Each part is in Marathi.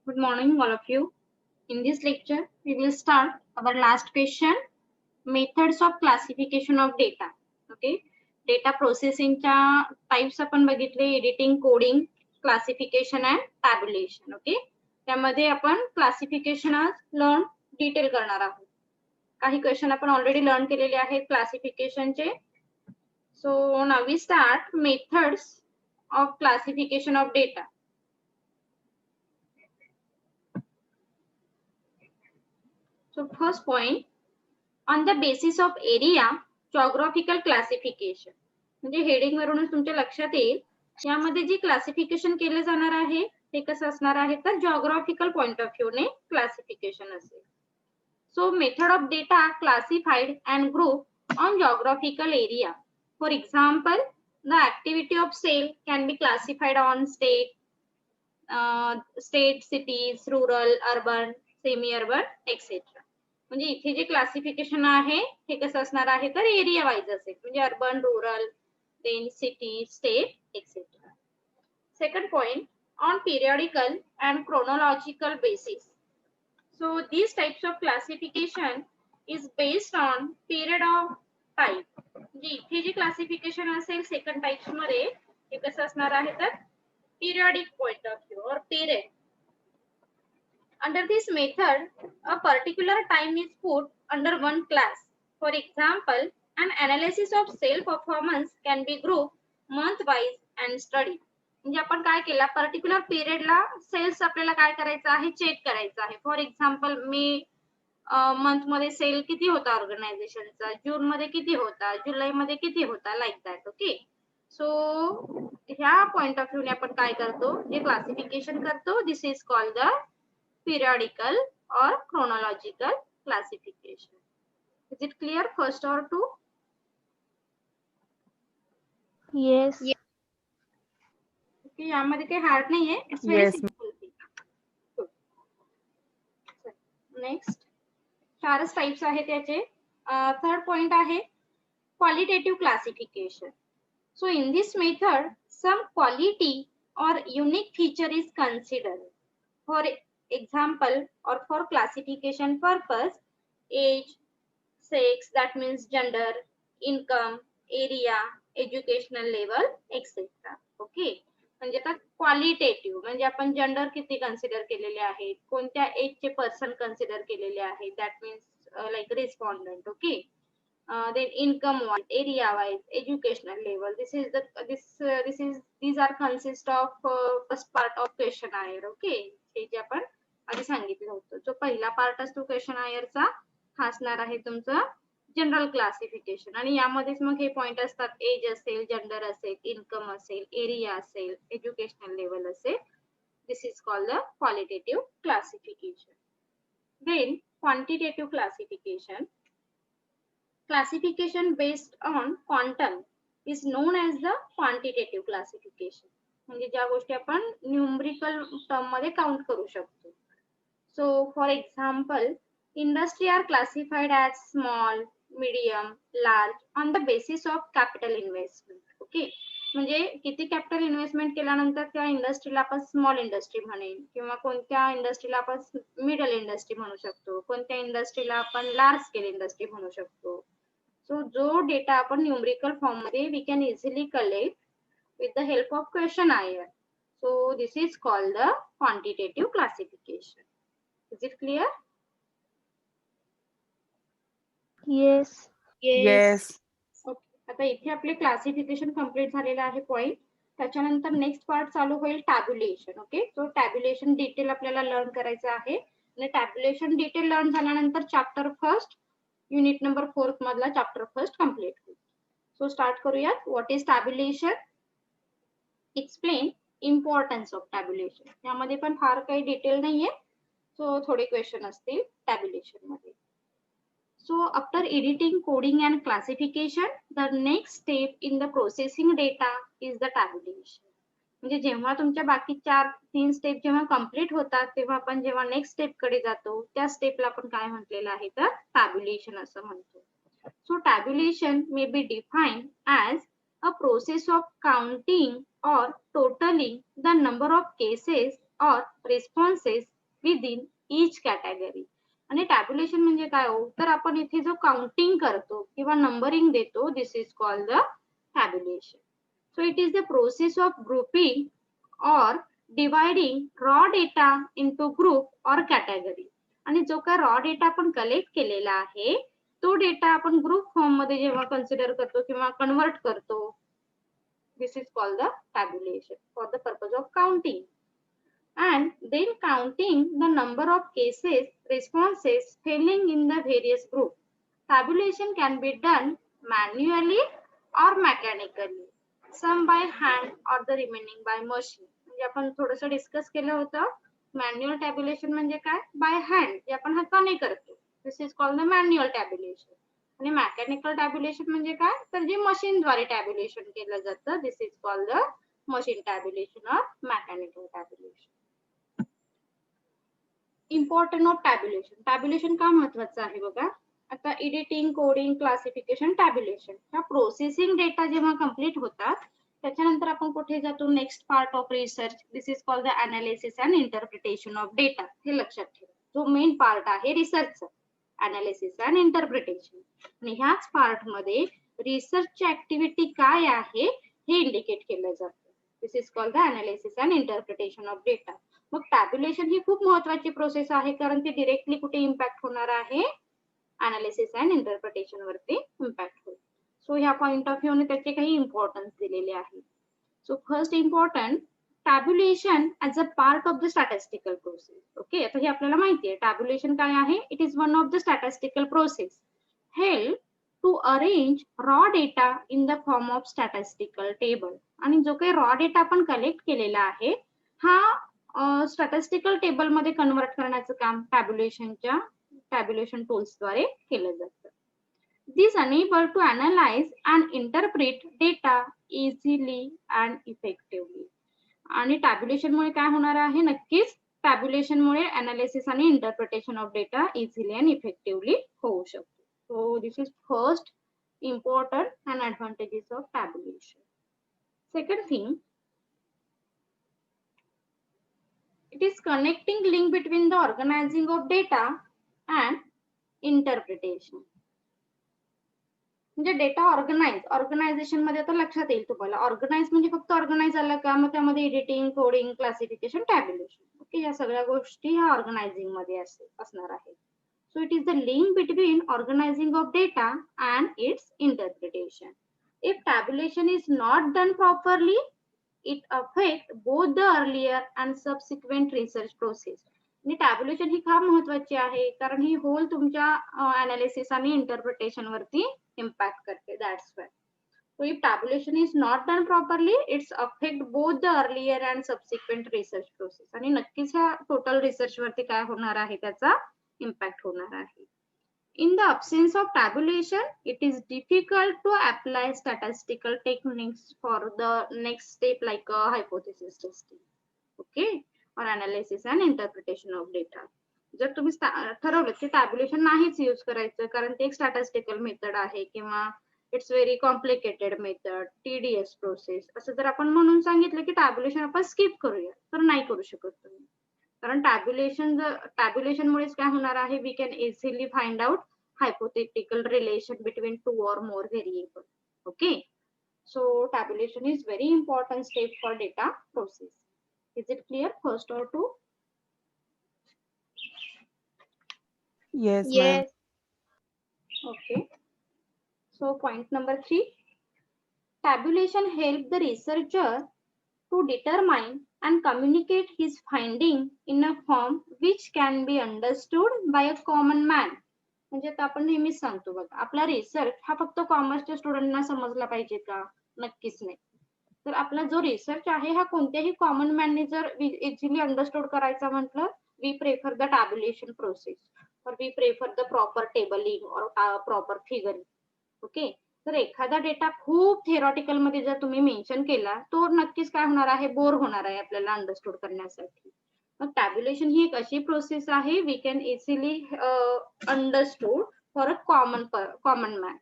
Good morning, all of you. In this lecture, we will start our last question, methods of classification of data. Okay, data processing च्या types आपण बघितले, editing, coding, classification and tabulation. Okay, त्यामध्ये आपण classification आज learn detail करणार आहोत. काही क्वेश्चन आपण ऑलरेडी लर्न केलेले आहेत क्लासिफिकेशनचे. So now we start methods of classification of data. So first point, on the basis of area, geographical classification. म्हणजे हेडिंग वरूनच तुमच्या लक्षात येईल यामध्ये जी क्लासिफिकेशन केले जाणार आहे ते कसं असणार आहे तर जिओग्राफिकल पॉइंट ऑफ व्ह्यू ने क्लासिफिकेशन असेल. So method of data classified and group on geographical area. For example, the activity of sale can be classified on state, cities, rural, urban, semi urban etcetera. म्हणजे इथे जे क्लासिफिकेशन आहे हे कसं असणार आहे तर एरिया वाईज असेल, म्हणजे urban, rural, then city, state etcetera. Second point, on periodical and chronological basis. So these types of classification is based on period of time. म्हणजे इथे जे क्लासिफिकेशन असेल सेकंड टाइप्स मध्ये हे कसं असणार आहे तर periodic point of view or period. Under this method, a particular time is put under one class. For example, an analysis of cell performance can be grouped month wise and studied. म्हणजे आपण काय केला, पर्टिक्युलर पिरियडला सेल्स आपल्याला काय करायचं आहे, चेक करायचं आहे. फॉर एक्झाम्पल, मे मंथ मध्ये सेल किती होता ऑर्गनायझेशनचा, जून मध्ये किती होता, जुलै मध्ये किती होता, लाईक दॅट. ओके, सो ह्या पॉइंट ऑफ व्ह्यूने आपण काय करतो, जे क्लासिफिकेशन करतो, this is called the periodical or chronological classification. Is it clear, first or two? Yes. Okay, यामध्ये काही हार्ड नाही आहे, इट्स व्हेरी सिंपल. नेक्स्ट, चारच टाइप्स आहेत त्याचे. थर्ड पॉइंट आहे qualitative classification. So in this method some quality or unique feature is considered. For example, or for classification purpose, age, sex, that means gender, income, area, educational level, etc. Okay, म्हणजे आता क्वालिटेटिव्ह म्हणजे आपण जेंडर किती कन्सिडर केलेले आहेत, कोणत्या एजचे पर्सन कन्सिडर केलेले आहेत, that means like respondent. Okay, then income wise, area wise, educational level, these are consist of first part of questionnaire. Okay, हे जे आपण आधी सांगितलं होतं, जो पहिला पार्ट असतो क्वेश्चनायरचा हा असणार आहे तुमचं जनरल क्लासिफिकेशन. आणि यामध्येच मग हे पॉइंट असतात, एज असेल, जेंडर असेल, इन्कम असेल, एरिया असेल, एज्युकेशनल लेवल असेल. This is called the qualitative classification. Then quantitative classification. Classification based on quantum is known as the quantitative classification. म्हणजे ज्या गोष्टी आपण न्यूमरिकल टर्म मध्ये काउंट करू शकतो. So for example, industry are classified as small, medium, large on the basis of capital investment. Okay, म्हणजे किती कॅपिटल इन्व्हेस्टमेंट केल्यानंतर त्या इंडस्ट्रीला आपण स्मॉल इंडस्ट्री म्हणेल, किंवा कोणत्या इंडस्ट्रीला आपण मिडल इंडस्ट्री म्हणू शकतो, कोणत्या इंडस्ट्रीला आपण लार्ज स्केल इंडस्ट्री म्हणू शकतो. सो जो डेटा आपण न्यूमरिकल फॉर्म मध्ये we can easily collect with the help of questionnaire. So this is called the quantitative classification. Is it clear? Yes. Yes. Okay, आता इथे आपले क्लासिफिकेशन कम्प्लीट झालेलं आहे पॉइंट. त्याच्यानंतर नेक्स्ट पार्ट चालू होईल टॅब्युलेशन. ओके, तो टॅब्युलेशन डिटेल आपल्याला लर्न करायचं आहे. आणि टॅब्युलेशन डिटेल लर्न झाल्यानंतर चॅप्टर फर्स्ट, युनिट नंबर 4 मधला चॅप्टर फर्स्ट कम्प्लीट होईल. सो स्टार्ट करूयात. What is tabulation? Explain importance of tabulation. यामध्ये पण फार काही डिटेल नाहीये, सो थोडे क्वेश्चन असतील टॅब्युलेशन मध्ये. So after editing, coding and classification, the next step in the processing data is the tabulation. म्हणजे जेव्हा तुमच्या बाकी 3 स्टेप जेव्हा कम्प्लीट होतात तेव्हा आपण जेव्हा नेक्स्ट स्टेप कडे जातो त्या स्टेपला आपण काय म्हटलेलं आहे तर टॅब्युलेशन असं म्हणतो. So tabulation may be defined as a process of counting or totaling the number of cases or responses within each category. आणि टॅब्युलेशन म्हणजे काय हो, तर आपण इथे जो काउंटिंग करतो किंवा नंबरिंग देतो, this is called the tabulation. So it is the process of grouping or dividing raw data into group or category. आणि जो काय रॉ डेटा आपण कलेक्ट केलेला आहे तो डेटा आपण ग्रुप फॉर्म मध्ये जेव्हा कन्सिडर करतो किंवा कन्वर्ट करतो, this is called the tabulation for the purpose of counting. And then counting the number of cases, responses filling in the various groups. Tabulation can be done manually or mechanically, some by hand or the remaining by machine. म्हणजे आपण थोडंसं डिस्कस केलं होतं. मॅन्युअल टॅब्युलेशन म्हणजे काय, बाय हँड, जे आपण हाताने करतो, this is called the manual tabulation. आणि मेकॅनिकल टॅब्युलेशन म्हणजे काय, तर जे मशीनद्वारे टॅब्युलेशन केलं जातं, this is called the machine tabulation or mechanical tabulation. Important of tabulation. Tabulation का महत्वाचं आहे बघा. आता एडिटिंग, कोडिंग, क्लासिफिकेशन, टॅब्युलेशन ह्या प्रोसेसिंग डेटा जेव्हा कंप्लीट होतात त्याच्यानंतर आपण कुठे जातो, next part of research, this is called the analysis and interpretation of data. हे लक्षात ठेवा, जो मेन पार्ट आहे रिसर्चचा, अनालिसिस अँड इंटरप्रिटेशन. आणि ह्याच पार्ट मध्ये रिसर्चची ऍक्टिव्हिटी काय आहे हे इंडिकेट केलं जातं, this is called the analysis and interpretation of data. मग टॅब्युलेशन ही खूप महत्वाची प्रोसेस आहे कारण ती डिरेक्टली कुठे इम्पॅक्ट होणार आहे, अनालिसिस अँड इंटरप्रिटेशन वरती इम्पॅक्ट होईल. सो ह्या पॉइंट ऑफ व्ह्यूने त्याचे काही इम्पॉर्टन्स दिलेले आहे. So first important, tabulation as a part of the statistical process. Okay, आता हे आपल्याला माहिती आहे टॅब्युलेशन काय आहे. It is one of the statistical process help to arrange raw data in the form of statistical table. आणि जो काही रॉ डेटा आपण कलेक्ट केलेला आहे हा स्टॅटिस्टिकल टेबल मध्ये कन्वर्ट करण्याचं काम टॅब्युलेशन टूल्सद्वारे केलं जातं. This enable to analyse and interpret data easily and effectively. आणि टॅब्युलेशनमुळे काय होणार आहे, नक्कीच टॅब्युलेशनमुळे अनालिसिस आणि interpretation of data easily and effectively होऊ शकतो. So this is first important and advantages of tabulation. Second thing, it is connecting link between the organizing of data and interpretation. म्हणजे डेटा ऑर्गनायझेशन मध्ये आता लक्षात येईल तुम्हाला, ऑर्गनाइज म्हणजे फक्त ऑर्गनाइज आलं का, मग त्यामध्ये editing, coding, classification, tabulation, okay, या सगळ्या गोष्टी ह्या ऑर्गनायझिंग मध्ये असणार आहे. So it is the link between organising of data and its interpretation. If tabulation is not done properly, it affect both the earlier and subsequent research process. आणि टॅब्युलेशन ही फार महत्वाची आहे कारण ही होल तुमच्या अनालिसिस आणि इंटरप्रिटेशन वरती इम्पॅक्ट करते. That's why. So if tabulation is not done properly, it's affect both the earlier and subsequent research process. आणि नक्कीच ह्या टोटल रिसर्च वरती काय होणार आहे, त्याचा इम्पॅक्ट होणार आहे. In the absence of tabulation, it is difficult to apply statistical techniques for the next step like hypothesis testing, okay, or analysis and interpretation of data. जर तुम्ही ठरवलं की टॅब्युलेशन नाहीच यूज करायचं कारण ते एक स्टॅटिस्टिकल मेथड आहे किंवा it's very complicated method, TDS process, असं जर आपण म्हणून सांगितलं की टॅब्युलेशन आपण स्किप करूया, तर नाही करू शकत तुम्ही. कारण टॅब्युलेशनमुळेच काय होणार आहे, we can easily find out hypothetical relation between two or more variables. Okay, so tabulation is very important step for data process. Is it clear, first or two? Yes, Yes. Okay, so point number 3, tabulation help the researcher to determine and communicate his finding in a form which can be understood by a common man. म्हणजे आपण नेहमीच सांगतो बघा, आपला रिसर्च हा फक्त कॉमर्सच्या स्टुडंटना समजला पाहिजे का, नक्कीच नाही. तर आपला जो रिसर्च आहे हा कोणत्याही कॉमन मॅनने जर इझिली अंडरस्टूड करायचा म्हटलं, we prefer the tabulation process or we prefer the proper tabling or proper figuring. Okay, तर एखादा डेटा खूप थेरॉटिकल मध्ये जर तुम्ही मेन्शन केला तो नक्कीच काय होणार आहे, बोर होणार आहे आपल्याला अंडरस्टूड करण्यासाठी. मग टॅब्युलेशन ही एक अशी प्रोसेस आहे we can easily understood for a common man.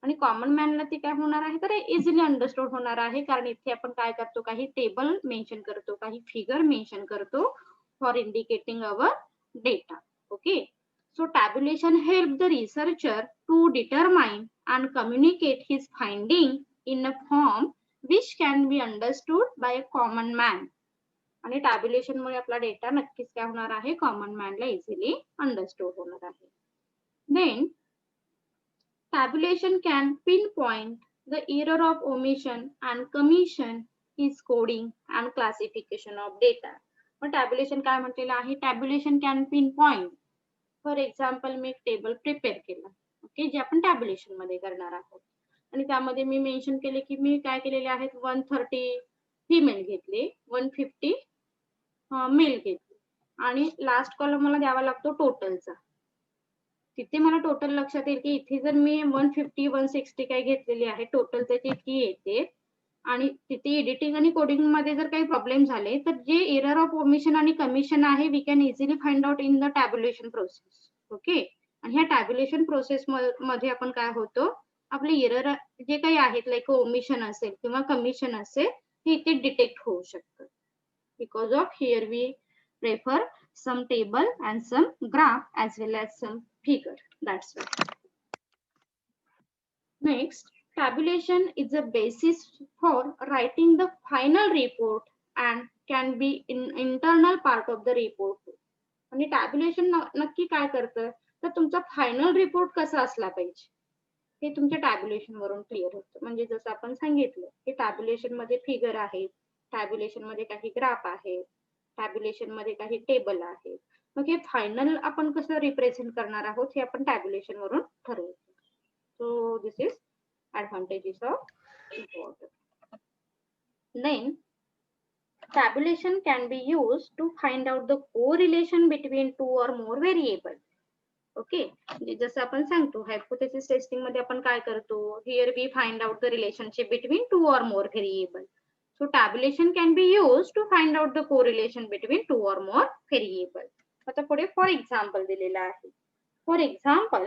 आणि कॉमन मॅनला ती काय होणार आहे, तर इझिली अंडरस्टूड होणार आहे कारण इथे आपण काय करतो, काही टेबल मेन्शन करतो, काही फिगर मेन्शन करतो for indicating our data. Okay. So tabulation helps the researcher to determine and communicate his finding in a form which can be understood by a common man. आणि टॅब्युलेशन मुळे आपला डेटा नक्कीच काय होणार आहे, कॉमन मॅनला इझिली अंडरस्टँड होणार आहे. Then tabulation can pinpoint the error of omission and commission is coding and classification of data. मग टॅब्युलेशन काय म्हटलेलं आहे, tabulation can pinpoint. For example मी एक टेबल प्रिपेअर केलं, ओके, जे आपण टॅब्युलेशन मध्ये करणार आहोत. आणि त्यामध्ये मी मेन्शन केले की मी काय केलेले आहेत, 130 फिमेल घेतले, 150 मेल घेतले आणि लास्ट कॉलम मला द्यावा लागतो टोटलचा. तिथे मला टोटल लक्षात येईल की इथे जर मी 150 160 काय घेतलेली आहे, टोटल त्याची इतकी येते. आणि तिथे एडिटिंग आणि कोडिंग मध्ये जर काही प्रॉब्लेम झाले तर जे एरर ऑफ ओमिशन आणि कमिशन आहे we can easily find out in the tabulation process. Okay. आणि ह्या टॅब्युलेशन प्रोसेस मध्ये आपण काय होतो, आपले एरर जे काही आहेत लाईक ओमिशन असेल किंवा कमिशन असेल हे इथे डिटेक्ट होऊ शकतं. Because of here we refer some table and some graph as well as some figure. That's why. Next, tabulation is a basis for writing the final report and can be in internal part of the report. आणि टॅब्युलेशन नक्की काय करतं, तर तुमचा फायनल रिपोर्ट कसा असला पाहिजे हे तुमच्या टॅब्युलेशन वरून क्लिअर होतं. म्हणजे जसं आपण सांगितलं की टॅब्युलेशन मध्ये फिगर आहेत, टॅब्युलेशन मध्ये काही ग्राफ आहे, टॅब्युलेशन मध्ये काही टेबल आहे. मग हे फायनल आपण कसं रिप्रेझेंट करणार आहोत हे आपण टॅब्युलेशन वरून ठरवतो. So this is advantages of important. Then tabulation can be used to find out the correlation between two or more variable. Okay. जसं आपण सांगतो हायपोथेसिस टेस्टिंग मध्ये आपण काय करतो, here we find out the relationship between two or more variable. So tabulation can be used to find out the correlation between two or more variable. आता पुढे फॉर एक्झाम्पल दिलेला आहे. For example,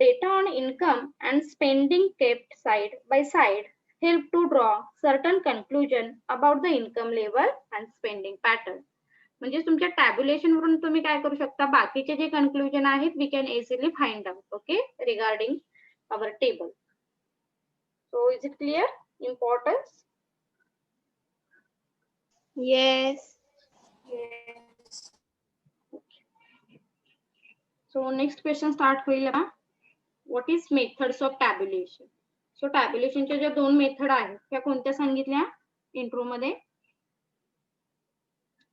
data on income and spending kept side by side help to draw certain conclusion about the income level and spending pattern. म्हणजे तुमच्या टॅब्युलेशन वरून तुम्ही काय करू शकता, बाकीचे जे कन्क्लुजन आहेत we can easily find out, okay, regarding our table. So is it clear importance? Yes. Yes. So next question start होईल आता. What is methods of tabulation? So tabulationच्या ज्या दोन मेथड आहेत त्या कोणत्या सांगितल्या इंट्रो मध्ये?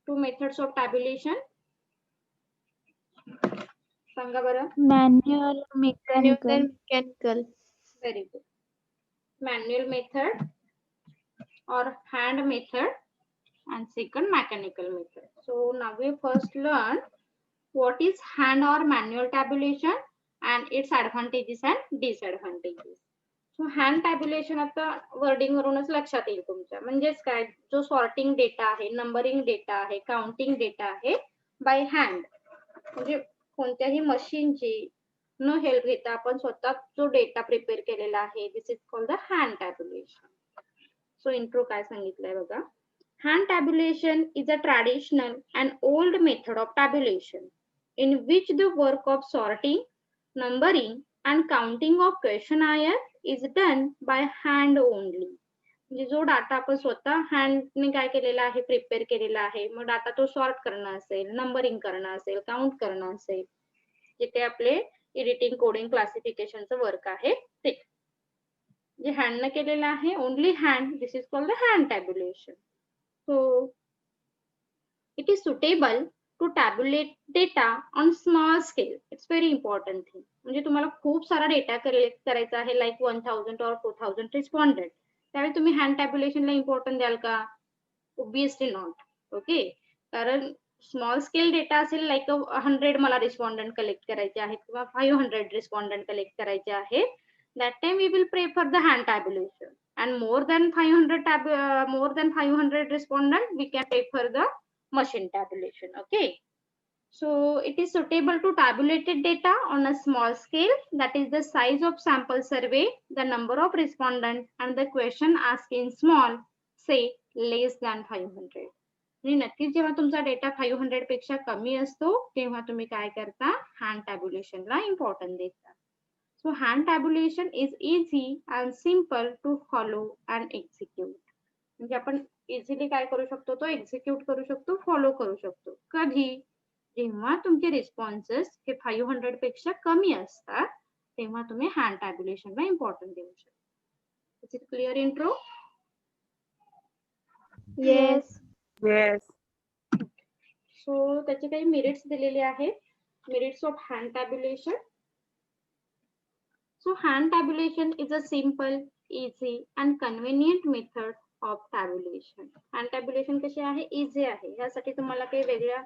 Two methods of tabulation. सांगा बरं. Manual, mechanical. Mechanical. Very good. Manual method or hand method and second mechanical method. So now we first learn what is hand or manual tabulation and its advantages and disadvantages. So hand tabulation आता वर्डिंग वरूनच लक्षात येईल तुमच्या, म्हणजेच काय, जो सॉर्टिंग डेटा आहे, नंबरिंग डेटा आहे, काउंटिंग डेटा आहे बाय हँड, म्हणजे कोणत्याही मशीनची न हेल्प घेता आपण स्वतः जो डेटा प्रिपेअर केलेला आहे, this is called the hand tabulation. So intro काय सांगितलंय बघा. Hand tabulation is a traditional and old method of tabulation in which the work of sorting, numbering and counting of questionnaire is done by hand only. म्हणजे जो डाटा आपण स्वतः हँडने काय केलेला आहे, प्रिपेअर केलेला आहे, मग डाटा तो सॉर्ट करणं असेल, नंबरिंग करणं असेल, काउंट करणं असेल, जिथे आपले एडिटिंग, कोडिंग, क्लासिफिकेशनचं वर्क आहे ते जे हँडने केलेलं आहे, only hand, this is called the hand tabulation. So it is suitable to tabulate data on small scale. It's very important thing. म्हणजे तुम्हाला खूप सारा डेटा कलेक्ट करायचा आहे, लाईक 1000 or 4000 रिस्पॉन्डेंट, त्यावेळी तुम्ही हँड टॅब्युलेशनला इम्पॉर्टन्स द्याल का? Obviously not. ओके. कारण स्मॉल स्केल डेटा असेल, लाईक 100 मला रिस्पॉन्डेंट कलेक्ट करायचे आहेत किंवा 500 रिस्पॉन्डेंट कलेक्ट करायचे आहेत, that time we will prefer the hand tabulation. And more than 500 respondent, we can prefer the machine tabulation. Okay. So it is suitable to tabulated data on a small scale, that is the size of sample survey, the number of respondents and the question asked in small, say less than 500. आणि नक्कीच जेव्हा तुमचा डेटा 500 पेक्षा कमी असतो तेव्हा तुम्ही काय करता, हँड टॅब्युलेशनला इम्पॉर्टन्स देता. So hand tabulation is easy and simple to follow and execute. म्हणजे आपण इझिली काय करू शकतो, तो एक्झिक्यूट करू शकतो, फॉलो करू शकतो. कधी? जेव्हा तुमचे रिस्पॉन्सेस हे 500 पेक्षा कमी असतात तेव्हा तुम्ही हँड टॅब्युलेशनला इम्पॉर्टन्स देऊ शकता. Is it clear intro? Yes. Yes. So त्याचे काही मेरिट्स दिलेले आहेत. Merits of hand tabulation. So hand tabulation is a simple, easy and convenient method of tabulation. Hand tabulation कशी आहे? इझी आहे. यासाठी तुम्हाला काही वेगळ्या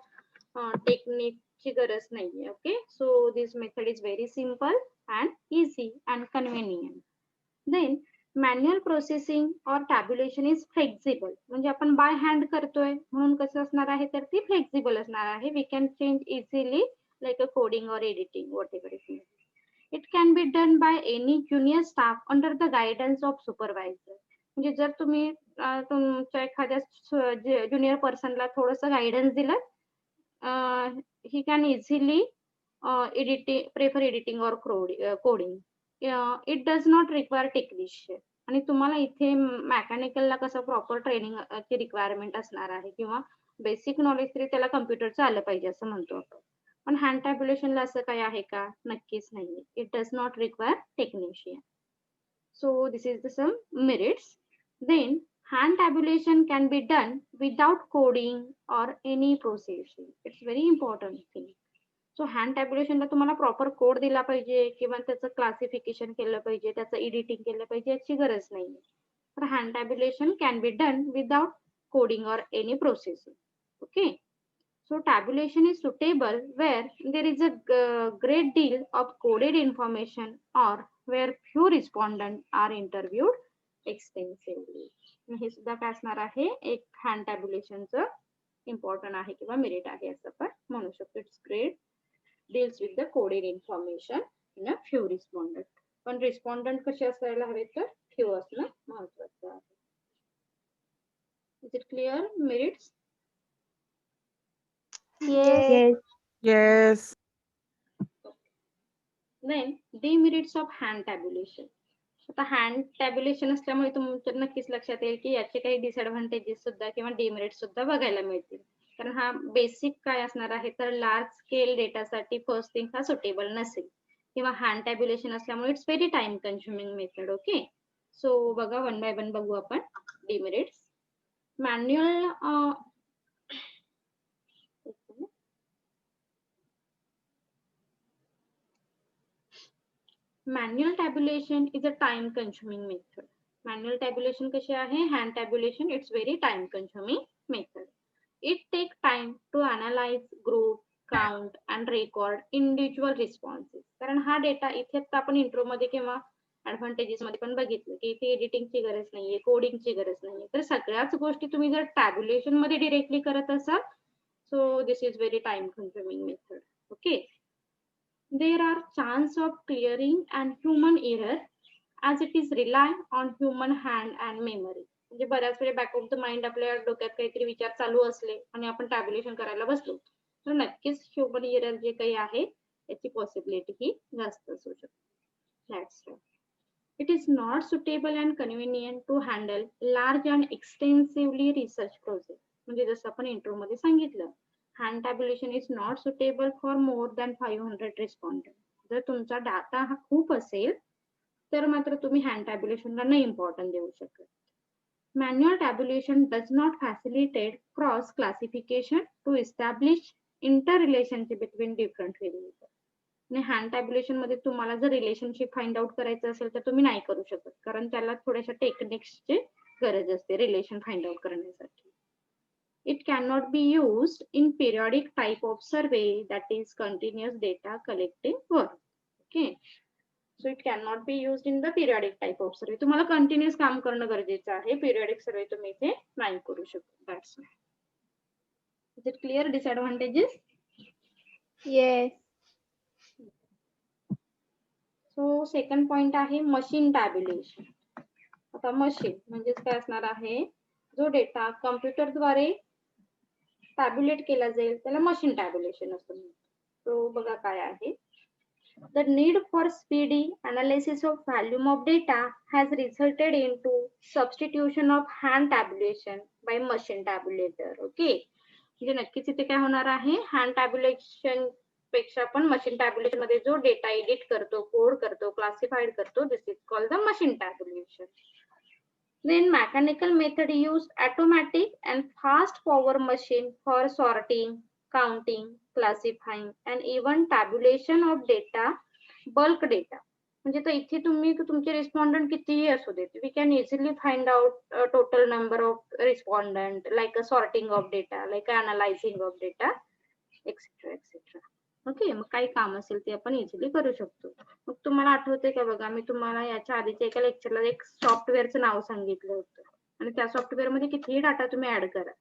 टेक्निकची गरज नाहीये. Okay, so this method is very simple and easy and convenient. Then manual processing or tabulation is flexible. म्हणजे आपण बाय हँड करतोय म्हणून कसं असणार आहे, तर ती फ्लेक्झिबल असणार आहे. We can change easily like a coding or editing whatever it is. It can be done by any junior staff under the guidance of supervisor. म्हणजे जर तुम्ही तुमच्या एखाद्या ज्युनियर पर्सनला थोडंसं गायडन्स दिलं, he can easily prefer editing or coding. It does not require technician. आणि तुम्हाला इथे मेकॅनिकलला कसं प्रॉपर ट्रेनिंग ची रिक्वायरमेंट असणार आहे किंवा बेसिक नॉलेज तरी त्याला कम्प्युटरचं आलं पाहिजे असं म्हणतो आपण. पण हँड टॅब्युलेशनला असं काही आहे का? नक्कीच नाही. It does not require technician. So this is the some merits. Then hand tabulation can be done without coding or any processing. It's very important thing. So hand tabulation ला तुम्हाला प्रॉपर कोड दिला पाहिजे किंवा त्याचं क्लासिफिकेशन केलं पाहिजे, त्याचं एडिटिंग केलं पाहिजे याची गरज नाही. तर hand tabulation can be done without coding or any processing. Okay. So tabulation is suitable where there is a great deal of coded information or where few respondents are interviewed extensively. हे सुद्धा काय असणार आहे, एक हँड टॅब्युलेशनचं इम्पॉर्टंट आहे किंवा मेरिट आहे असं पण म्हणू शकतो. It's great deals with the coded information in a few respondent. पण रिस्पॉन्डंट कसे असायला हवे, तर फ्यू असणं महत्वाचं आहे. Is it clear merits? Yes. Yes. Then demerits of hand tabulation. आता हँड टॅब्युलेशन असल्यामुळे तुमच्या नक्कीच लक्षात येईल की याचे काही डिसएडव्हान्टेजेस सुद्धा किंवा डिमेरिट्स सुद्धा बघायला मिळतील. कारण हा बेसिक काय असणार आहे, तर लार्ज स्केल डेटासाठी फर्स्ट थिंग हा सुटेबल नसेल किंवा हँड टॅब्युलेशन असल्यामुळे it's very time consuming method. Okay, so बघा वन बाय वन बघू आपण demerits. Manual Manual tabulation is a time consuming method. Manual tabulation कशी आहे, hand tabulation it's very time consuming method. It takes time to analyze, group, count and record individual responses. कारण हा डेटा इथे आपण इंट्रो मध्ये किंवा ऍडव्हान्टेजेस मध्ये पण बघितलं की इथे एडिटिंगची गरज नाहीये, कोडिंगची गरज नाहीये. तर सगळ्याच गोष्टी तुम्ही जर टॅब्युलेशन मध्ये डिरेक्टली करत असाल, so this is very time consuming method. Okay. There are chance of clearing and human error as it is rely on human hand and memory. म्हणजे बऱ्याच वेळी बॅक ऑफ द माइंड आपल्या डोक्यात काहीतरी विचार चालू असले आणि आपण टॅब्युलेशन करायला बसलो तर नक्कीच ह्युमन एरर जे काही आहे याची पॉसिबिलिटी ही जास्त असू शकते. That's right. It is not suitable and convenient to handle large and extensively research project. म्हणजे जसं आपण इंट्रो मध्ये सांगितलं, hand tabulation is not suitable for more than 500 respondents. जर तुमचा डाटा हा खूप असेल तर मात्र तुम्ही हँड टॅब्युलेशनला नाही इम्पॉर्टन्स देऊ शकत. Manual tabulation does not facilitate cross classification to establish interrelationship between different variable. आणि हँड टॅब्युलेशन मध्ये तुम्हाला जर रिलेशनशिप फाइंड आउट करायचं असेल तर तुम्ही नाही करू शकत, कारण त्याला थोड्याशा टेक्निक्सची गरज असते रिलेशन फाइंड आउट करण्यासाठी. It cannot be used in periodic type of survey, that is continuous data collecting work. Okay. So it cannot be used in the periodic type of survey. तुम्हाला कंटिन्युअस काम करणं गरजेचं आहे. पिरियडिक सर्वे तुम्ही इथे नाही करू शकत. That's why. Is it clear disadvantages? Yes. So second point आहे मशीन टॅब्युलेशन. आता मशीन म्हणजे काय असणार आहे, जो डेटा कम्प्युटरद्वारे टॅब्युलेट केला जाईल त्याला मशीन टॅब्युलेशन असं म्हणतात. तो बघा काय आहे. The need for speedy analysis of volume of data has resulted into substitution of hand tabulation by machine tabulator. Okay. म्हणजे नक्कीच इथे काय होणार आहे, हँड टॅब्युलेशन पेक्षा पण मशीन टॅब्युलेशन मध्ये जो डेटा एडिट करतो, कोड करतो, क्लासिफाईड करतो, this is called the machine tabulation. Then mechanical method use automatic and fast forward machine for sorting, counting, classifying and even tabulation of data, bulk data. म्हणजे तर इथे तुम्ही तुमचे रिस्पॉन्डंट कितीही असू देत, we can easily find out total number of respondent, like a sorting of data, like a analysing of data, etcetera etcetera. Okay. मग काही काम असेल ते आपण इझिली करू शकतो. मग तुम्हाला आठवते का बघा, मी तुम्हाला याच्या आधीच्या एका लेक्चरला एक सॉफ्टवेअरचं नाव सांगितलं होतं आणि त्या सॉफ्टवेअर मध्ये कितीही डाटा तुम्ही ऍड करा,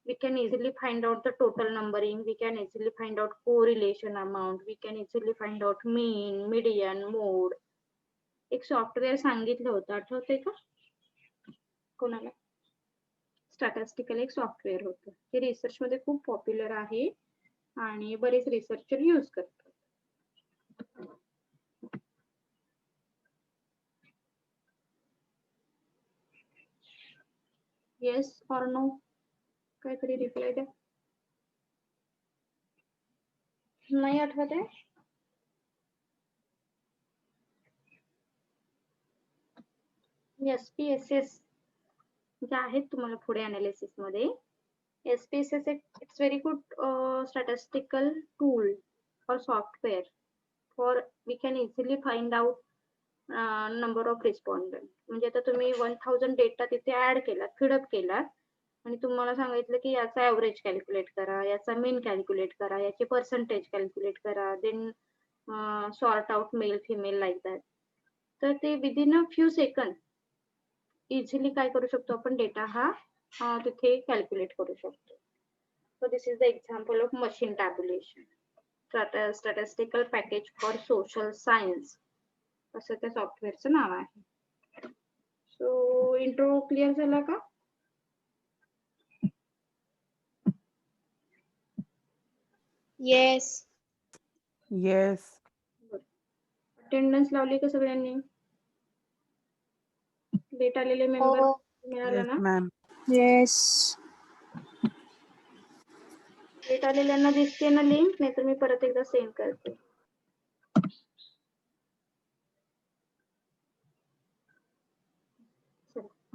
we can easily find out the total numbering, we can easily find out correlation amount, we can easily find out mean, median, mode. एक सॉफ्टवेअर सांगितलं होतं, आठवतंय का कोणाला? स्टॅटिस्टिकल एक सॉफ्टवेअर होतं, हे रिसर्च मध्ये खूप पॉप्युलर आहे आणि बरेच रिसर्चर यूज करतात. येस ऑर नो, काहीतरी रिप्लाय द्या. नाही आठवत आहे? SPSS जे आहेत तुम्हाला पुढे अनालिसिस मध्ये, SPSS it's very good statistical tool or software for we can easily find out number of respondent. म्हणजे आता तुम्ही 1000 डेटा तिथे ऍड केला, फिडअप केला आणि तुम्हाला सांगितलं की याचा ऍव्हरेज कॅल्क्युलेट करा, याचा मीन कॅल्क्युलेट करा, याचे पर्सेंटेज कॅल्क्युलेट करा, then sort out male female like that. तर ते within a few second easily काय करू शकतो आपण, डेटा हा तिथे कॅल्क्युलेट करू शकतो. So this is the example of machine tabulation. Statistical package for social science असं त्या सॉफ्टवेअरचं नाव आहे. सो इंट्रो क्लिअर झाला का? Yes. Yes. अटेंडन्स लावली का सगळ्यांनी? लेट आलेले मेंबर Oh. मिळाला Yes, ना? ma'am. Yes. लेट आलेल्यांना दिसते ना लिंक, नाहीतर मी परत एकदा सेंड करते.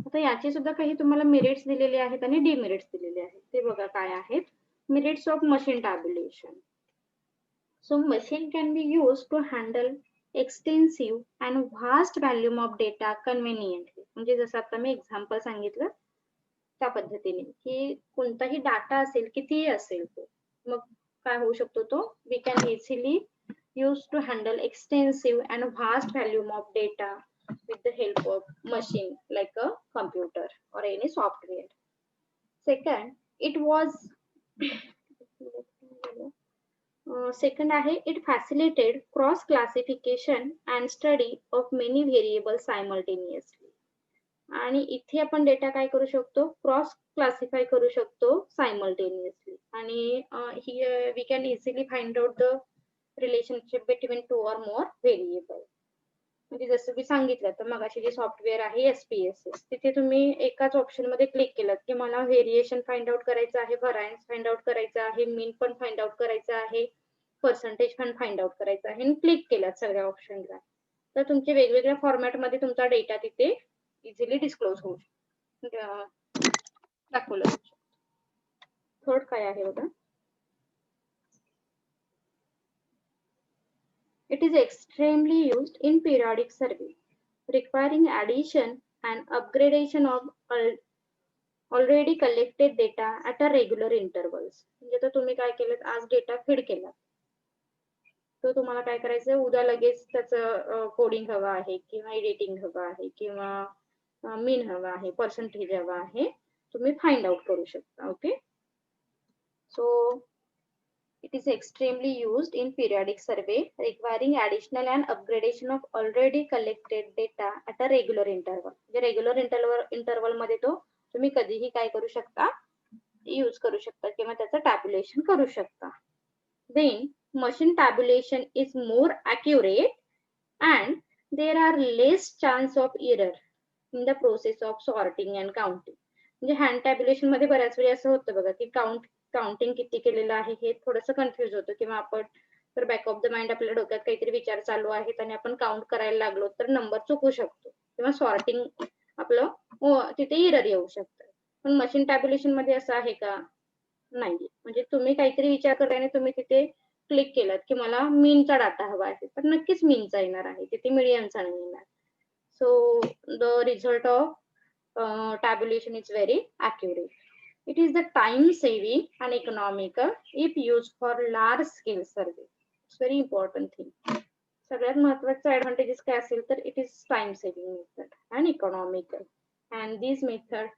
आता याचे सुद्धा काही तुम्हाला मेरिट्स दिलेले आहेत आणि डिमेरिट्स दिलेले आहेत. ते बघा काय आहेत. Merits of machine tabulation. So machine can be used to handle extensive and vast volume of data conveniently. म्हणजे जसं आता मी एक्झाम्पल सांगितलं त्या पद्धतीने की कोणताही डाटा असेल, कितीही असेल तो, मग काय होऊ शकतो तो, we can easily use to handle extensive and vast volume of data with the help of machine like a computer or any software. Second, it was second आहे, it facilitated cross classification and study of many variables simultaneously. आणि इथे आपण डेटा काय करू शकतो, क्रॉस क्लासिफाय करू शकतो सायमल्टेनियसली. आणि we can easily find out the relationship between 2 or more variable. म्हणजे जसं मी सांगितलं तर मगाशी जे सॉफ्टवेअर आहे SPSS, तिथे तुम्ही एकाच ऑप्शन मध्ये क्लिक केलं की मला व्हेरिएशन फाइंड आउट करायचं आहे, व्हरायन्स फाइंड आउट करायचं आहे, मीन पण फाइंड आउट करायचं आहे, पर्सेंटेज पण फाइंड आउट करायचं आहे, आणि क्लिक केलं सगळ्या ऑप्शनला, तर तुमचे वेगवेगळ्या फॉर्मॅट मध्ये तुमचा डेटा तिथे इझिली डिस्क्लोज होऊ दाखवलं. थर्ड काय आहे बघा, it is extremely used in periodic survey requiring addition and upgradation of already collected data at a regular intervals. म्हणजे तर तुम्ही काय केलं, आज डेटा फीड केला, तर तुम्हाला काय करायचं, उद्या लगेच त्याचं कोडिंग हवं आहे किंवा एडिटिंग हवं आहे किंवा मीन हवा आहे, पर्सेंटेज हवा आहे, तुम्ही फाइंड आउट करू शकता. Okay. So it is extremely used in periodic survey requiring additional and upgradation of already collected data at a regular interval. म्हणजे रेग्युलर इंटरवल मध्ये तो तुम्ही कधीही काय करू शकता, यूज करू शकता किंवा त्याचं टॅब्युलेशन करू शकता. Then machine tabulation is more accurate and there are less chance of error in the process of sorting and counting. म्हणजे हँड टॅब्युलेशन मध्ये बऱ्याच वेळी असं होतं बघा की काउंटिंग किती केलेलं आहे हे थोडंसं कन्फ्युज होतं, किंवा आपण तर बॅक ऑफ द माइंड आपल्या डोक्यात काहीतरी विचार चालू आहेत आणि आपण काउंट करायला लागलो तर नंबर चुकू शकतो किंवा सॉर्टिंग आपलं तिथे एरर येऊ शकतं. पण मशीन टॅब्युलेशन मध्ये असं आहे का? नाही. म्हणजे तुम्ही काहीतरी विचार करताय आणि तुम्ही तिथे क्लिक केलं की मला मीनचा डाटा हवा आहे, तर नक्कीच मीनचा येणार आहे, तिथे मिडियनचा नाही येणार. So the result of tabulation is very accurate. It is the time saving and economical if used for large scale survey. It's very important thing. सगळ्यात महत्त्वाचं ऍडव्हान्टेजेस काय असेल तर it is time saving method and economical, and this method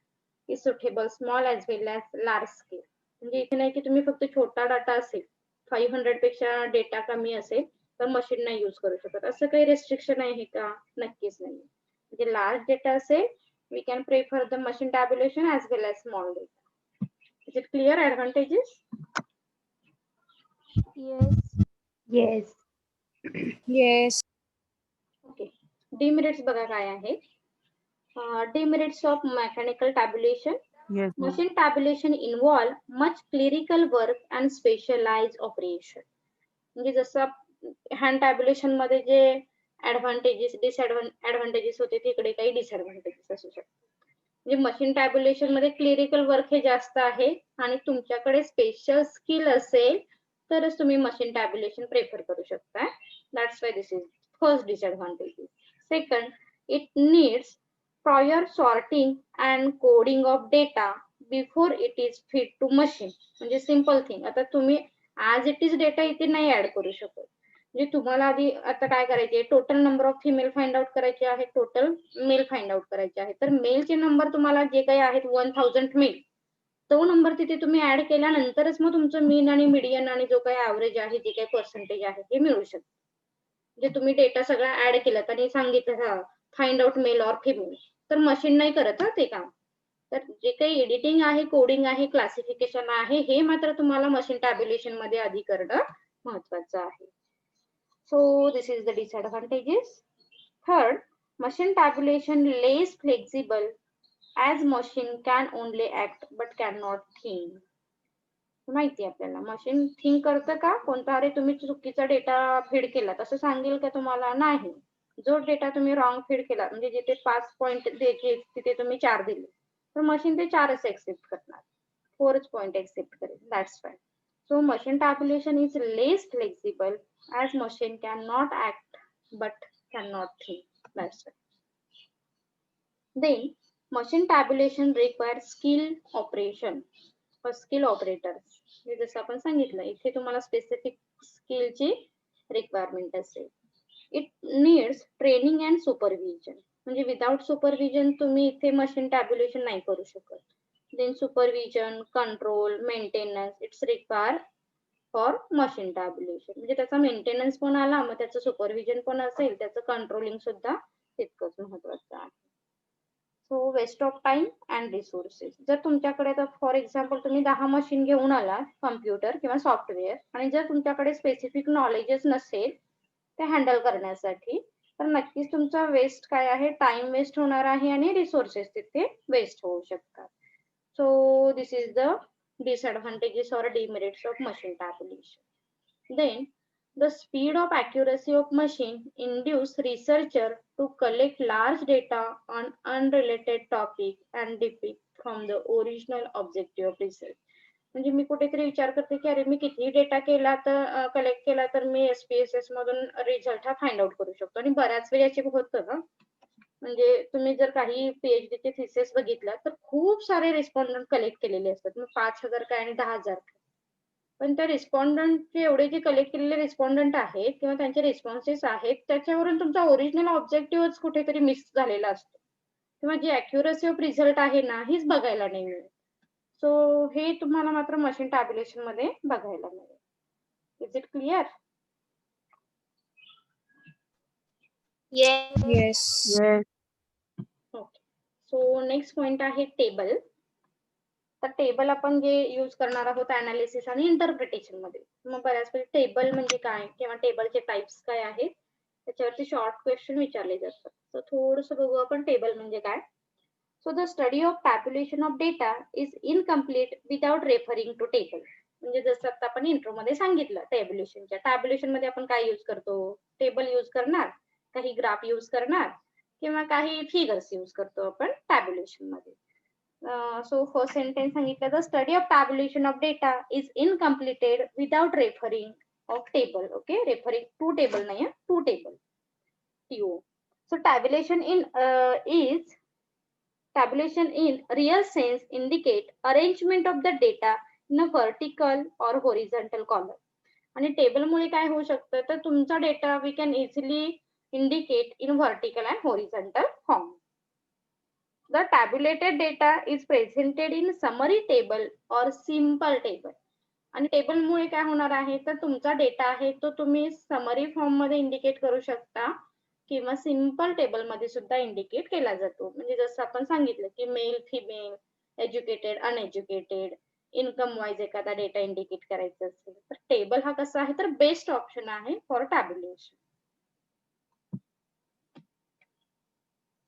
is suitable small as well as large scale. म्हणजे इथे नाही की तुम्ही फक्त छोटा डाटा असेल 500 पेक्षा डेटा कमी असेल तर मशीन नाही यूज करू शकत, असं काही रेस्ट्रिक्शन आहे का? नक्कीच नाही. म्हणजे लार्ज डेटा असेल we can prefer the machine tabulation as well as small data. Is it clear advantages? Yes. Yes. Yes. Okay. Demerits बघा काय आहे. Demerits of mechanical tabulation. Yes, ma'am. Machine tabulation involve much clerical work and specialized operation. म्हणजे जसं हँड टॅब्युलेशन मध्ये जे ऍडव्हान्टेजेस डिसएडव्हान्टेजेस होते तिकडे काही डिसएडव्हान्टेजेस असू शकतात. म्हणजे मशीन टॅब्युलेशन मध्ये क्लिरिकल वर्क हे जास्त आहे आणि तुमच्याकडे स्पेशल स्किल असेल तरच तुम्ही मशीन टॅब्युलेशन प्रेफर करू शकता. That's why this is first disadvantage. Second, it needs prior sorting and coding of data before it is fed to machine. म्हणजे सिम्पल थिंग, आता तुम्ही ऍज इट इज डेटा इथे नाही ऍड करू शकत. म्हणजे तुम्हाला आधी आता काय करायचे, total number of female find out करायचे आहे, टोटल मेल फाइंड आउट करायचे आहे. तर मेलचे नंबर तुम्हाला जे काही आहेत 1000 मेल, तो नंबर तिथे तुम्ही ऍड केल्यानंतरच मग तुमचं मीन आणि मीडियन आणि जो काही ऍव्हरेज आहे, जे काही पर्सेंटेज आहे ते मिळू शकतं. म्हणजे तुम्ही डेटा सगळा ऍड केलात आणि सांगितलं हा find out male or female, तर मशीन नाही करत हा ते काम. तर जे काही एडिटिंग आहे, कोडिंग आहे, क्लासिफिकेशन आहे, हे मात्र तुम्हाला मशीन टॅब्युलेशन मध्ये आधी करणं महत्वाचं आहे. So this is the disadvantages. Third, machine tabulation less flexible as machine can only act but cannot think. माहिती आपल्याला मशीन थिंक करतं का? कोणता अरे तुम्ही चुकीचा डेटा फीड केला असं सांगेल का तुम्हाला? नाही. जो डेटा तुम्ही रॉंग फीड केला, म्हणजे जिथे 5 पॉईंट द्यायचे तिथे तुम्ही 4 दिले, तर मशीन ते 4च एक्सेप्ट करणार, 4च पॉईंट एक्सेप्ट करेल. That's why. So machine tabulation is less flexible as machine cannot act but cannot think. That's why. Then machine tabulation require skill operation for skill operators. जसं आपण सांगितलं इथे तुम्हाला स्पेसिफिक स्किलची रिक्वायरमेंट असेल. It needs training and supervision. म्हणजे विदाउट सुपरविजन तुम्ही इथे मशीन टॅब्युलेशन नाही करू शकत. Then supervision, control, maintenance it's require for machine tabulation. म्हणजे त्याचा मेंटेनन्स पण आला, मग त्याचं सुपरविजन पण असेल, त्याचं कंट्रोलिंग सुद्धा तितकंच महत्वाचं आहे. So waste of time and resources. जर तुमच्याकडे तर फॉर एक्झाम्पल तुम्ही 10 मशीन घेऊन आला, कम्प्युटर किंवा सॉफ्टवेअर, आणि जर तुमच्याकडे स्पेसिफिक नॉलेजच नसेल ते हँडल करण्यासाठी, तर नक्कीच तुमचा वेस्ट काय आहे, टाइम वेस्ट होणार आहे आणि रिसोर्सेस तिथे वेस्ट होऊ शकतात. So this is the disadvantages or demerits of machine tabulation. Then the speed of accuracy of machine induce researcher to collect large data on unrelated topic and depict from the original objective of research. म्हणजे मी कुठेतरी विचार करते की अरे मी किती डेटा केला तर कलेक्ट केला तर मी SPSS मधून रिझल्ट हा फाइंड आउट करू शकतो. आणि बऱ्याच वेळी असे होतं ना, म्हणजे तुम्ही जर काही PhD चे थिसेस बघितलं तर खूप सारे रिस्पॉन्डंट कलेक्ट केलेले असतात, मग 5000 काय आणि 10,000 काय. पण त्या रिस्पॉन्डंटचे एवढे जे कलेक्ट केलेले रिस्पॉन्डंट आहेत किंवा त्यांचे रिस्पॉन्सेस आहेत त्याच्यावरून तुमचा ओरिजिनल ऑब्जेक्टिव्हच कुठेतरी मिस झालेला असतो, किंवा जी अॅक्युरसी ऑफ रिझल्ट आहे ना हीच बघायला नाही मिळत. सो हे तुम्हाला मात्र मशीन टॅब्युलेशन मध्ये बघायला मिळेल. Is it clear? Yes. Yes. Yes. Okay. So next point आहे टेबल. तर टेबल आपण जे यूज करणार आहोत अनालिसिस आणि इंटरप्रिटेशन मध्ये. मग बऱ्याचपैकी टेबल म्हणजे काय किंवा टेबलचे टाइप्स काय आहेत त्याच्यावरती शॉर्ट क्वेश्चन विचारले जातात. तर थोडंसं बघू आपण टेबल म्हणजे काय. So the study of tabulation of data is incomplete without referring to table. म्हणजे जसं आता आपण इंट्रो मध्ये सांगितलं टॅब्युलेशनच्या. टॅब्युलेशन मध्ये आपण काय यूज करतो? टेबल यूज करणार, काही ग्राफ यूज करणार किंवा काही फिगर्स यूज करतो आपण टॅब्युलेशन मध्ये. सो फर्स्ट सेंटेन्स सांगितलं, the study of tabulation of data is incompleted without referring of table. Okay, referring to table नाही, to table, TO. So tabulation in real sense indicate arrangement of the data in a vertical or horizontal column. आणि टेबल मुळे काय होऊ शकतं, तर तुमचा data we can easily indicate in vertical and horizontal form. The tabulated data is presented in summary table or simple table. आणि टेबल मुळे काय होणार आहे, तर तुमचा डेटा आहे तो तुम्ही समरी फॉर्म मध्ये इंडिकेट करू शकता किंवा सिंपल टेबल मध्ये सुद्धा इंडिकेट केला जातो. म्हणजे जसं आपण सांगितलं की male, female, educated, uneducated, income wise एखादा डेटा इंडिकेट करायचा असेल तर टेबल हा कसा आहे तर बेस्ट ऑप्शन आहे for tabulation.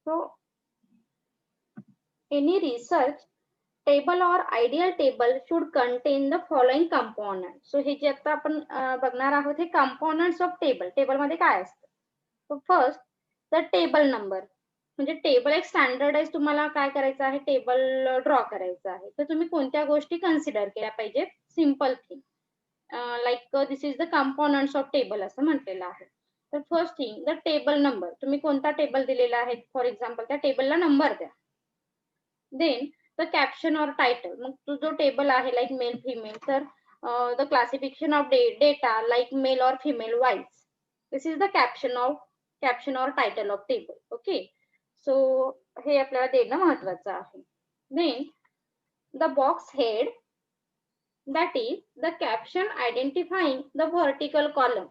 So any research table or ideal table should contain the following component. So हे जे आता आपण बघणार आहोत हे कंपोनंट्स ऑफ टेबल. टेबल मध्ये काय असतं? So first the table number. म्हणजे टेबल एक स्टँडर्डाइज तुम्हाला काय करायचं आहे, टेबल ड्रॉ करायचं आहे. तर तुम्ही कोणत्या गोष्टी कन्सिडर केल्या पाहिजेत? Simple thing like this is the components of table असं म्हटलेलं आहे. तर first thing the table number. तुम्ही कोणता टेबल दिलेला आहे, फॉर एक्झाम्पल त्या टेबलला नंबर द्या. Then the caption or title. मग तो जो टेबल आहे लाईक मेल, फिमेल, तर the classification of data like male or female wise. This is the caption or title of table. Okay, so हे आपल्याला देणं महत्वाचं आहे. Then the box head, that is the caption identifying the vertical column.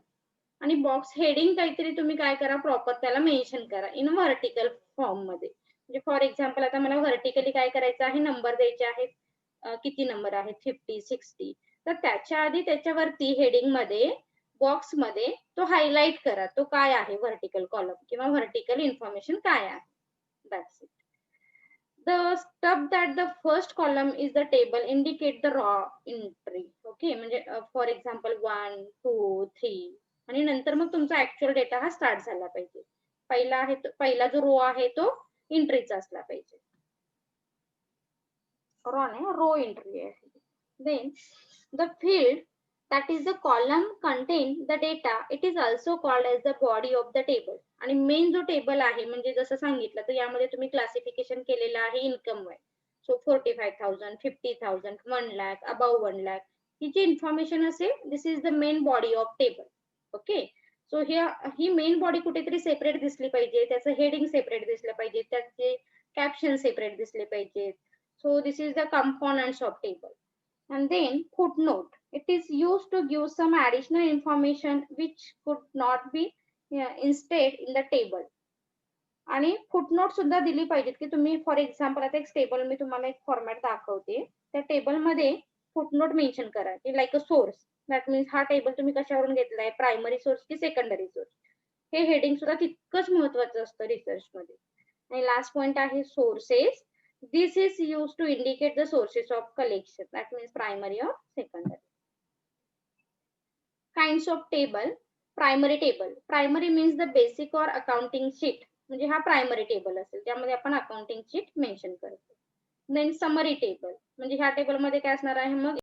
आणि बॉक्स हेडिंग काहीतरी तुम्ही काय करा, प्रॉपर त्याला मेन्शन करा इन व्हर्टिकल फॉर्म मध्ये. म्हणजे फॉर एक्झाम्पल आता मला व्हर्टिकली काय करायचं आहे, नंबर द्यायचे आहेत, किती नंबर आहेत, 50, 60. तर त्याच्या आधी त्याच्यावरती हेडिंग मध्ये बॉक्स मध्ये तो हायलाइट करा, तो काय आहे व्हर्टिकल कॉलम किंवा व्हर्टिकल इन्फॉर्मेशन काय आहे. That's it. The stub that the first column is the table indicate the raw entry. Okay, म्हणजे फॉर एक्झाम्पल 1, 2, 3 आणि नंतर मग तुमचा ऍक्च्युअल डेटा हा स्टार्ट झाला पाहिजे. पहिला जो रो आहे तो एंट्रीचा असला पाहिजे. रो नाही, रो एंट्री आहे. Then the field that is the column contain the data, it is also called as the body of the table. आणि मेन जो टेबल आहे म्हणजे जसं सांगितलं तर यामध्ये तुम्ही क्लासिफिकेशन केलेलं आहे income wise. So 45,000, 50,000, 1 lakh, above 1 lakh ही जी इन्फॉर्मेशन असेल this is the main body of table. Okay, so ही मेन बॉडी कुठेतरी सेपरेट दिसली पाहिजे, त्याचं हेडिंग सेपरेट दिसलं पाहिजे, त्याचे कॅप्शन सेपरेट दिसले पाहिजेत. So this is the components of table. And then footnote. It is used to give some additional information which could not be instead in the table. आणि फुटनोट सुद्धा दिली पाहिजेत की तुम्ही फॉर एक्झाम्पल आता एक टेबल मी तुम्हाला एक फॉर्मॅट दाखवते, त्या टेबल मध्ये फुटनोट मेन्शन करा की like a source. That means हा टेबल तुम्ही कशावरून घेतलाय, प्रायमरी सोर्स की सेकंडरी सोर्स. हे हेडिंग सुद्धा तितकंच महत्वाचं असतं रिसर्च मध्ये. आणि लास्ट पॉइंट आहे sources. This is used to indicate the sources of collection. That means primary or secondary. Kinds of table. Primary table. Primary means the basic or accounting sheet. म्हणजे हा प्रायमरी टेबल असेल त्यामध्ये आपण अकाउंटिंग शीट मेन्शन करतो. देन समरी टेबल म्हणजे ह्या टेबल मध्ये काय असणार आहे मग